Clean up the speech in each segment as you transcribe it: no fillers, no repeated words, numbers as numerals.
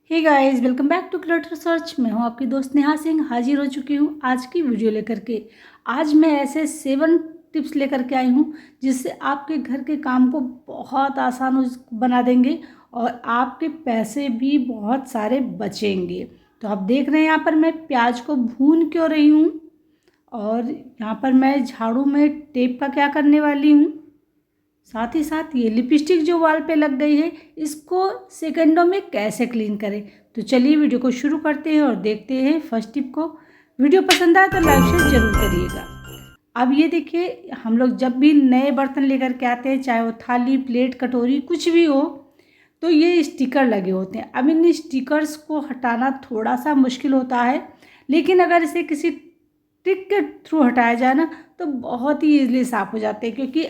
Hey guys, welcome back to creator search. मैं हूं आपकी दोस्त नेहा सिंह, हाजिर हो चुकी हूं आज की वीडियो लेकर के। आज मैं ऐसे 7 टिप्स लेकर के आई हूं जिससे आपके घर के काम को बहुत आसान बना देंगे और आपके पैसे भी बहुत सारे बचेंगे। तो आप देख रहे हैं यहाँ पर मैं प्याज को भून क्यों रही हूँ और यहाँ पर मैं झाड़ू में टेप का क्या करने वाली हूँ। साथ ही साथ ये लिपस्टिक जो वाल पे लग गई है इसको सेकंडों में कैसे क्लीन करें। तो चलिए वीडियो को शुरू करते हैं और देखते हैं फर्स्ट टिप को। वीडियो पसंद आए तो लाइक शेयर जरूर करिएगा। अब ये देखिए, हम लोग जब भी नए बर्तन लेकर के आते हैं, चाहे वो थाली, प्लेट, कटोरी कुछ भी हो, तो ये स्टिकर लगे होते हैं। अब इन स्टिकर्स को हटाना थोड़ा सा मुश्किल होता है, लेकिन अगर इसे किसी ट्रिक के थ्रू हटाया जाए ना तो बहुत ही ईजिली साफ़ हो जाते हैं, क्योंकि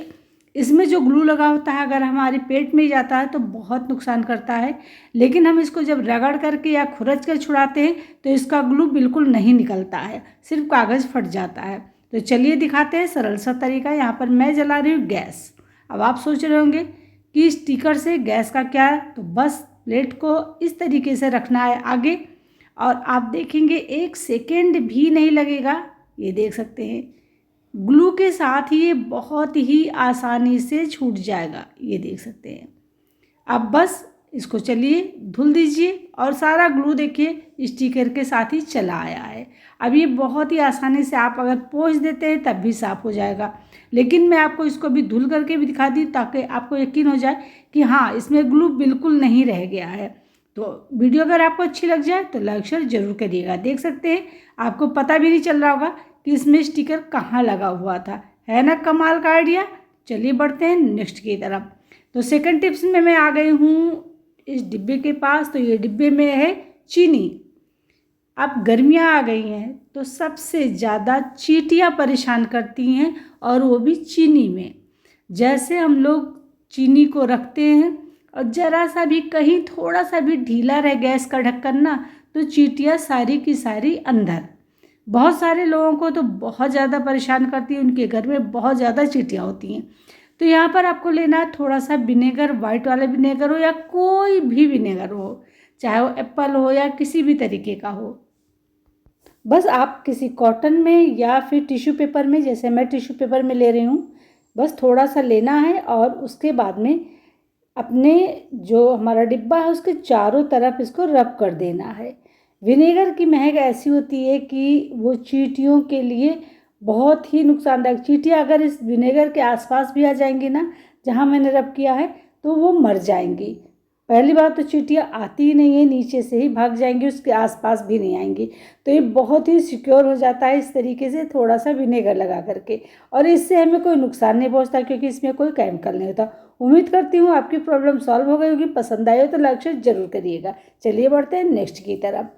इसमें जो ग्लू लगा होता है अगर हमारे पेट में जाता है तो बहुत नुकसान करता है। लेकिन हम इसको जब रगड़ करके या खुरच कर छुड़ाते हैं तो इसका ग्लू बिल्कुल नहीं निकलता है, सिर्फ कागज़ फट जाता है। तो चलिए दिखाते हैं सरल सा तरीका। यहाँ पर मैं जला रही हूँ गैस। अब आप सोच रहे होंगे कि स्टिकर से गैस का क्या है, तो बस प्लेट को इस तरीके से रखना है आगे और आप देखेंगे 1 सेकेंड भी नहीं लगेगा। ये देख सकते हैं, ग्लू के साथ ही ये बहुत ही आसानी से छूट जाएगा। ये देख सकते हैं। अब बस इसको चलिए धुल दीजिए और सारा ग्लू देखिए स्टिकर के साथ ही चला आया है। अब ये बहुत ही आसानी से आप अगर पोंछ देते हैं तब भी साफ़ हो जाएगा। लेकिन मैं आपको इसको भी धुल करके भी दिखा दी ताकि आपको यकीन हो जाए कि हाँ, इसमें ग्लू बिल्कुल नहीं रह गया है। तो वीडियो अगर आपको अच्छी लग जाए तो लाइक शेयर जरूर करिएगा। देख सकते हैं, आपको पता भी नहीं चल रहा होगा कि इसमें स्टिकर कहाँ लगा हुआ था। है ना कमाल का आइडिया। चलिए बढ़ते हैं नेक्स्ट की तरफ। तो सेकंड टिप्स में मैं आ गई हूँ इस डिब्बे के पास। तो ये डिब्बे में है चीनी। अब गर्मियाँ आ गई हैं तो सबसे ज़्यादा चींटियाँ परेशान करती हैं, और वो भी चीनी में। जैसे हम लोग चीनी को रखते हैं और ज़रा सा भी कहीं थोड़ा सा भी ढीला रहे गैस का ढक्कन ना, तो चींटियाँ सारी की सारी अंदर। बहुत सारे लोगों को तो बहुत ज़्यादा परेशान करती है, उनके घर में बहुत ज़्यादा चींटियाँ होती हैं। तो यहाँ पर आपको लेना है थोड़ा सा विनेगर, वाइट वाला विनेगर हो या कोई भी विनेगर हो, चाहे वो एप्पल हो या किसी भी तरीके का हो। बस आप किसी कॉटन में या फिर टिश्यू पेपर में, जैसे मैं टिश्यू पेपर में ले रही हूँ, बस थोड़ा सा लेना है और उसके बाद में अपने जो हमारा डिब्बा है उसके चारों तरफ इसको रब कर देना है। विनेगर की महक ऐसी होती है कि वो चींटियों के लिए बहुत ही नुकसानदायक। चींटियाँ अगर इस विनेगर के आसपास भी आ जाएंगी ना, जहाँ मैंने रब किया है, तो वो मर जाएंगी। पहली बात तो चींटियाँ आती ही नहीं है, नीचे से ही भाग जाएंगी, उसके आसपास भी नहीं आएंगी। तो ये बहुत ही सिक्योर हो जाता है इस तरीके से थोड़ा सा विनेगर लगा करके, और इससे हमें कोई नुकसान नहीं पहुँचता क्योंकि इसमें कोई केमिकल नहीं होता। उम्मीद करती हूँ आपकी प्रॉब्लम सॉल्व हो गई होगी। पसंद आए हो तो लाइक शेयर जरूर करिएगा। चलिए बढ़ते हैं नेक्स्ट की तरफ।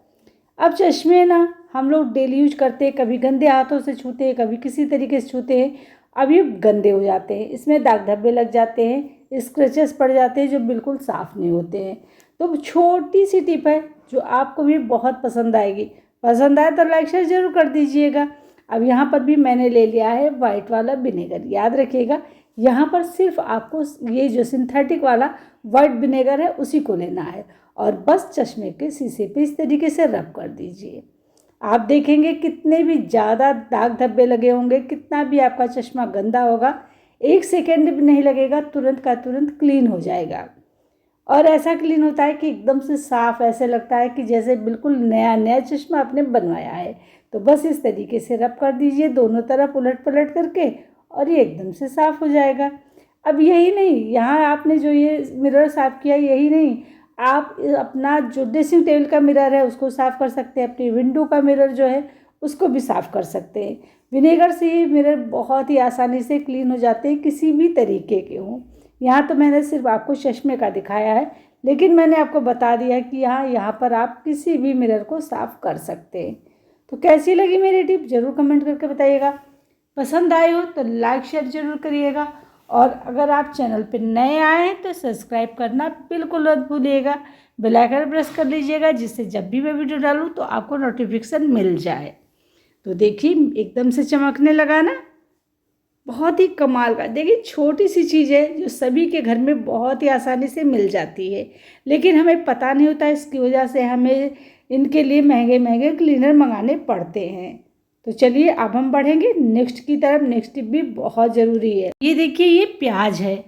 अब चश्मे ना हम लोग डेली यूज करते हैं, कभी गंदे हाथों से छूते हैं, कभी किसी तरीके से छूते हैं। अब ये गंदे हो जाते हैं, इसमें दाग धब्बे लग जाते हैं, स्क्रैचेस पड़ जाते हैं जो बिल्कुल साफ़ नहीं होते हैं। तो छोटी सी टिप है जो आपको भी बहुत पसंद आएगी। पसंद आए तो लाइक शेयर जरूर कर दीजिएगा। अब यहाँ पर भी मैंने ले लिया है वाइट वाला विनेगर। याद रखिएगा, यहाँ पर सिर्फ आपको ये जो सिंथेटिक वाला वाइट विनेगर है उसी को लेना है और बस चश्मे के शीशे पे इस तरीके से रब कर दीजिए। आप देखेंगे कितने भी ज़्यादा दाग धब्बे लगे होंगे, कितना भी आपका चश्मा गंदा होगा, 1 सेकेंड भी नहीं लगेगा, तुरंत का तुरंत क्लीन हो जाएगा। और ऐसा क्लीन होता है कि एकदम से साफ़, ऐसे लगता है कि जैसे बिल्कुल नया नया चश्मा आपने बनवाया है। तो बस इस तरीके से रब कर दीजिए दोनों तरफ उलट पलट करके, और ये एकदम से साफ़ हो जाएगा। अब यही नहीं, यहाँ आपने जो ये मिरर साफ़ किया, यही नहीं, आप अपना जो ड्रेसिंग टेबल का मिरर है उसको साफ़ कर सकते हैं, अपनी विंडो का मिरर जो है उसको भी साफ़ कर सकते हैं। विनेगर से ये मिरर बहुत ही आसानी से क्लीन हो जाते हैं, किसी भी तरीके के हों। यहाँ तो मैंने सिर्फ आपको चश्मे का दिखाया है, लेकिन मैंने आपको बता दिया कि यहाँ पर आप किसी भी मिरर को साफ़ कर सकते हैं। तो कैसी लगी मेरी टिप जरूर कमेंट करके बताइएगा। पसंद आए हो तो लाइक शेयर जरूर करिएगा, और अगर आप चैनल पर नए आए हैं तो सब्सक्राइब करना बिल्कुल मत भूलिएगा। बेल आइकन प्रेस कर लीजिएगा, जिससे जब भी मैं वीडियो डालूँ तो आपको नोटिफिकेशन मिल जाए। तो देखिए एकदम से चमकने लगा ना, बहुत ही कमाल का। देखिए छोटी सी चीज़ है जो सभी के घर में बहुत ही आसानी से मिल जाती है, लेकिन हमें पता नहीं होता, इसकी वजह से हमें इनके लिए महंगे महंगे क्लीनर मंगाने पड़ते हैं। तो चलिए अब हम बढ़ेंगे नेक्स्ट की तरफ। नेक्स्ट टिप भी बहुत ज़रूरी है। ये देखिए ये प्याज है।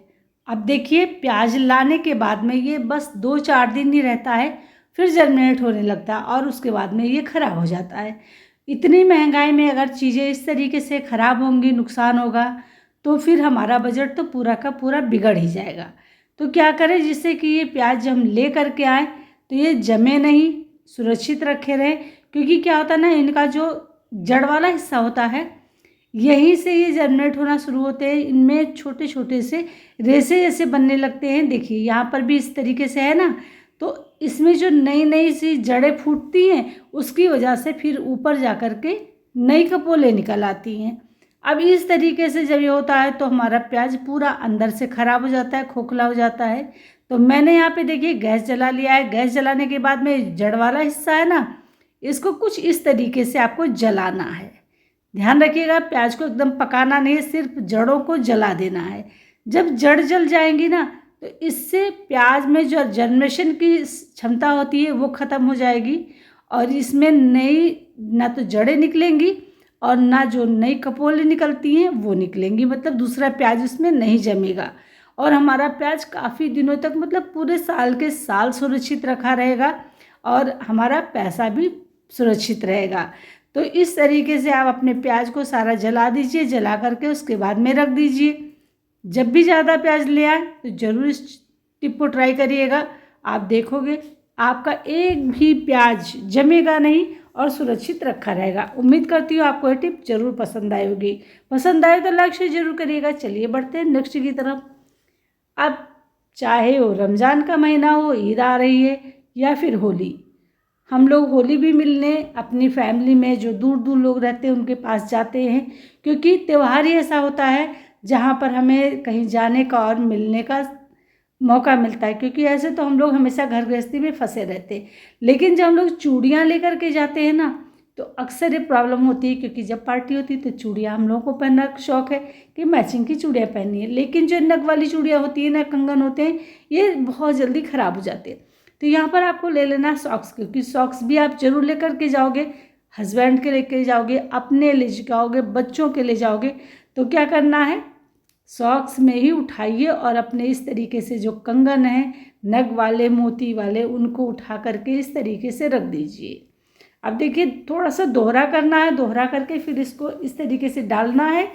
अब देखिए प्याज लाने के बाद में ये बस 2-4 दिन ही रहता है, फिर जर्मिनेट होने लगता है और उसके बाद में ये ख़राब हो जाता है। इतनी महंगाई में अगर चीज़ें इस तरीके से ख़राब होंगी, नुकसान होगा, तो फिर हमारा बजट तो पूरा का पूरा बिगड़ ही जाएगा। तो क्या करें जिससे कि ये प्याज हम ले करके आएँ तो ये जमे नहीं, सुरक्षित रखे रहें। क्योंकि क्या होता है ना, इनका जो जड़ वाला हिस्सा होता है यहीं से ये जर्मिनेट होना शुरू होते हैं। इनमें छोटे छोटे से रेसे जैसे बनने लगते हैं। देखिए यहाँ पर भी इस तरीके से है ना, तो इसमें जो नई नई सी जड़ें फूटती हैं उसकी वजह से फिर ऊपर जा कर के नई कपोलें निकल आती हैं। अब इस तरीके से जब ये होता है तो हमारा प्याज पूरा अंदर से ख़राब हो जाता है, खोखला हो जाता है। तो मैंने यहाँ पे देखिए गैस जला लिया है। गैस जलाने के बाद में जड़ वाला हिस्सा है ना, इसको कुछ इस तरीके से आपको जलाना है। ध्यान रखिएगा प्याज को एकदम पकाना नहीं है, सिर्फ जड़ों को जला देना है। जब जड़ जल जाएंगी ना तो इससे प्याज में जो जर्मिनेशन की क्षमता होती है वो ख़त्म हो जाएगी और इसमें नई ना तो जड़ें निकलेंगी और ना जो नई कपोलें निकलती हैं वो निकलेंगी। मतलब दूसरा प्याज उसमें नहीं जमेगा और हमारा प्याज काफ़ी दिनों तक, मतलब पूरे साल के साल सुरक्षित रखा रहेगा और हमारा पैसा भी सुरक्षित रहेगा। तो इस तरीके से आप अपने प्याज को सारा जला दीजिए। जला करके उसके बाद में रख दीजिए। जब भी ज़्यादा प्याज ले आए तो ज़रूर इस टिप को ट्राई करिएगा। आप देखोगे आपका एक भी प्याज जमेगा नहीं और सुरक्षित रखा रहेगा। उम्मीद करती हूँ आपको ये टिप ज़रूर पसंद आई होगी। पसंद आए तो लाइक शेयर जरूर करिएगा। चलिए बढ़ते हैं नेक्स्ट की तरफ। अब चाहे वो रमज़ान का महीना हो, ईद आ रही है या फिर होली, हम लोग होली भी मिलने अपनी फैमिली में जो दूर दूर लोग रहते हैं उनके पास जाते हैं। क्योंकि त्यौहार ही ऐसा होता है जहाँ पर हमें कहीं जाने का और मिलने का मौका मिलता है। क्योंकि ऐसे तो हम लोग हमेशा घर गृहस्थी में फंसे रहते हैं, लेकिन जब हम लोग चूड़ियाँ लेकर के जाते हैं ना तो अक्सर ये प्रॉब्लम होती है। क्योंकि जब पार्टी होती है तो चूड़ियाँ हम लोगों को पहनना का शौक़ है कि मैचिंग की चूड़ियाँ पहननी है, लेकिन जो नग वाली चूड़ियाँ होती है ना, कंगन होते हैं, ये बहुत जल्दी ख़राब हो जाते हैं। तो यहाँ पर आपको ले लेना सॉक्स, क्योंकि सॉक्स भी आप जरूर लेकर के जाओगे। हस्बैंड के लेके जाओगे, अपने ले जाओगे, बच्चों के ले जाओगे। तो क्या करना है, सॉक्स में ही उठाइए और अपने इस तरीके से जो कंगन है नग वाले, मोती वाले, उनको उठा करके इस तरीके से रख दीजिए। अब देखिए थोड़ा सा दोहरा करना है, दोहरा करके फिर इसको इस तरीके से डालना है।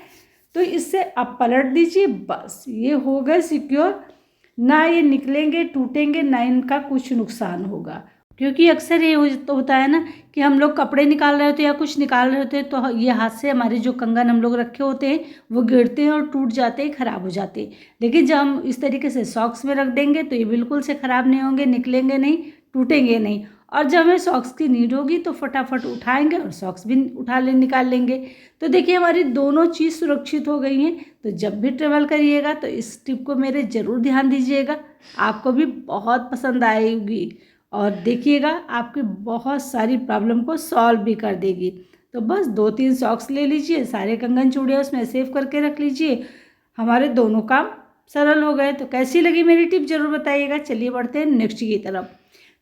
तो इससे आप पलट दीजिए, बस ये हो गए सिक्योर। ना ये निकलेंगे, टूटेंगे, ना इनका कुछ नुकसान होगा। क्योंकि अक्सर ये होता है ना कि हम लोग कपड़े निकाल रहे होते हैं या कुछ निकाल रहे होते हैं तो ये हाथ से हमारे जो कंगन हम लोग रखे होते हैं वो गिरते हैं और टूट जाते हैं, ख़राब हो जाते हैं। लेकिन जब हम इस तरीके से सॉक्स में रख देंगे तो ये बिल्कुल से ख़राब नहीं होंगे, निकलेंगे नहीं, टूटेंगे नहीं। और जब हमें सॉक्स की नीड होगी तो फटाफट उठाएंगे और सॉक्स भी निकाल लेंगे। तो देखिए हमारी दोनों चीज़ सुरक्षित हो गई हैं। तो जब भी ट्रेवल करिएगा तो इस टिप को मेरे ज़रूर ध्यान दीजिएगा, आपको भी बहुत पसंद आएगी और देखिएगा आपकी बहुत सारी प्रॉब्लम को सॉल्व भी कर देगी। तो बस 2-3 सॉक्स ले लीजिए, सारे कंगन चूड़ियाँ उसमें सेव करके रख लीजिए, हमारे दोनों काम सरल हो गए। तो कैसी लगी मेरी टिप ज़रूर बताइएगा। चलिए बढ़ते हैं नेक्स्ट की तरफ।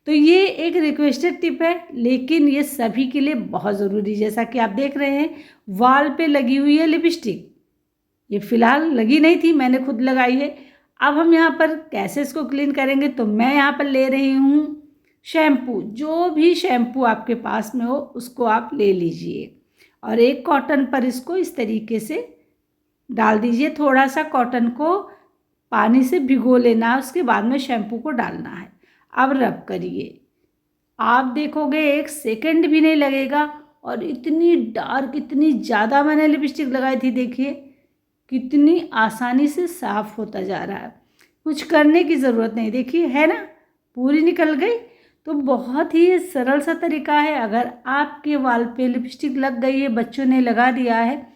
तो ये एक रिक्वेस्टेड टिप है, लेकिन ये सभी के लिए बहुत ज़रूरी। जैसा कि आप देख रहे हैं वाल पे लगी हुई है लिपस्टिक, ये फ़िलहाल लगी नहीं थी, मैंने खुद लगाई है। अब हम यहाँ पर कैसे इसको क्लीन करेंगे, तो मैं यहाँ पर ले रही हूँ शैम्पू। जो भी शैम्पू आपके पास में हो उसको आप ले लीजिए और एक कॉटन पर इसको इस तरीके से डाल दीजिए। थोड़ा सा कॉटन को पानी से भिगो लेना है, उसके बाद में शैम्पू को डालना है। अब रब करिए, आप देखोगे 1 सेकंड भी नहीं लगेगा और इतनी डार्क, इतनी ज़्यादा मैंने लिपस्टिक लगाई थी, देखिए कितनी आसानी से साफ़ होता जा रहा है। कुछ करने की ज़रूरत नहीं, देखिए है ना, पूरी निकल गई। तो बहुत ही सरल सा तरीका है। अगर आपके वाल पे लिपस्टिक लग गई है, बच्चों ने लगा दिया है,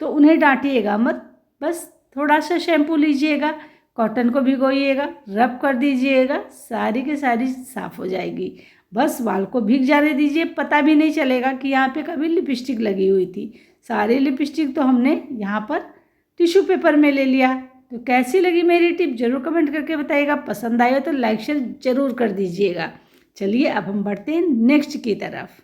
तो उन्हें डांटिएगा मत। बस थोड़ा सा शैम्पू लीजिएगा, कॉटन को भिगोइएगा, रब कर दीजिएगा, सारी की सारी साफ़ हो जाएगी। बस वाल को भीग जाने दीजिए, पता भी नहीं चलेगा कि यहाँ पे कभी लिपस्टिक लगी हुई थी। सारी लिपस्टिक तो हमने यहाँ पर टिश्यू पेपर में ले लिया। तो कैसी लगी मेरी टिप ज़रूर कमेंट करके बताइएगा। पसंद आए तो लाइक शेयर ज़रूर कर दीजिएगा। चलिए अब हम बढ़ते हैं नेक्स्ट की तरफ।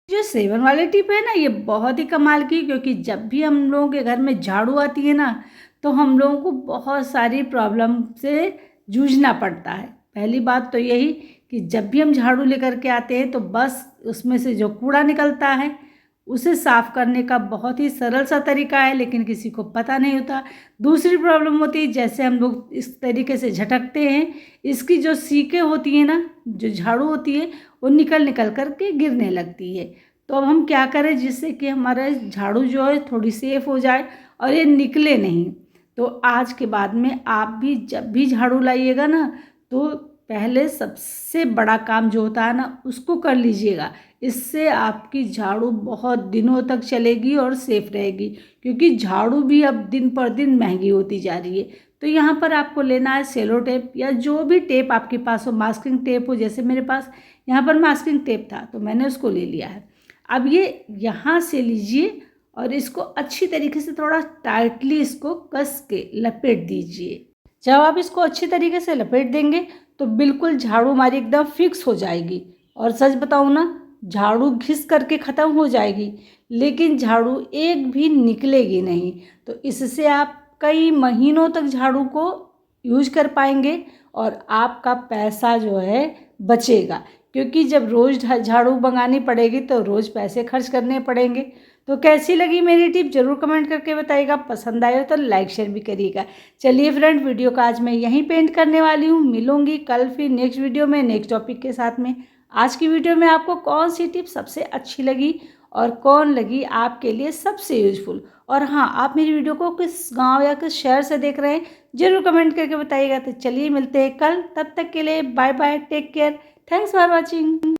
जो 7 वाली टिप है ना, ये बहुत ही कमाल की, क्योंकि जब भी हम लोगों के घर में झाड़ू आती है ना, तो हम लोगों को बहुत सारी प्रॉब्लम से जूझना पड़ता है। पहली बात तो यही कि जब भी हम झाड़ू लेकर के आते हैं तो बस उसमें से जो कूड़ा निकलता है उसे साफ़ करने का बहुत ही सरल सा तरीका है, लेकिन किसी को पता नहीं होता। दूसरी प्रॉब्लम होती है, जैसे हम लोग इस तरीके से झटकते हैं, इसकी जो सीकें होती हैं ना, जो झाड़ू होती है, वो निकल कर के गिरने लगती है। तो अब हम क्या करें जिससे कि हमारा झाड़ू जो है थोड़ी सेफ हो जाए और ये निकले नहीं। तो आज के बाद में आप भी जब भी झाड़ू लाइएगा ना, तो पहले सबसे बड़ा काम जो होता है ना, उसको कर लीजिएगा। इससे आपकी झाड़ू बहुत दिनों तक चलेगी और सेफ रहेगी, क्योंकि झाड़ू भी अब दिन पर दिन महंगी होती जा रही है। तो यहाँ पर आपको लेना है सेलो टेप या जो भी टेप आपके पास हो, मास्किंग टेप हो, जैसे मेरे पास यहाँ पर मास्किंग टेप था तो मैंने उसको ले लिया है। अब ये यहाँ से लीजिए और इसको अच्छी तरीके से थोड़ा टाइटली इसको कस के लपेट दीजिए। जब आप इसको अच्छी तरीके से लपेट देंगे तो बिल्कुल झाड़ू हमारी एकदम फिक्स हो जाएगी। और सच बताऊँ ना, झाड़ू घिस करके ख़त्म हो जाएगी, लेकिन झाड़ू एक भी निकलेगी नहीं। तो इससे आप कई महीनों तक झाड़ू को यूज कर पाएंगे और आपका पैसा जो है बचेगा, क्योंकि जब रोज़ झाड़ू मंगानी पड़ेगी तो रोज़ पैसे खर्च करने पड़ेंगे। तो कैसी लगी मेरी टिप ज़रूर कमेंट करके बताइएगा। पसंद आए तो लाइक शेयर भी करिएगा। चलिए फ्रेंड, वीडियो का आज मैं यहीं पेंट करने वाली हूँ। मिलूंगी कल फिर नेक्स्ट वीडियो में नेक्स्ट टॉपिक के साथ में। आज की वीडियो में आपको कौन सी टिप सबसे अच्छी लगी और कौन लगी आपके लिए सबसे यूजफुल, और हाँ, आप मेरी वीडियो को किस गांव या किस शहर से देख रहे हैं ज़रूर कमेंट करके बताइएगा। तो चलिए मिलते हैं कल, तब तक के लिए bye bye, take care, thanks for watching.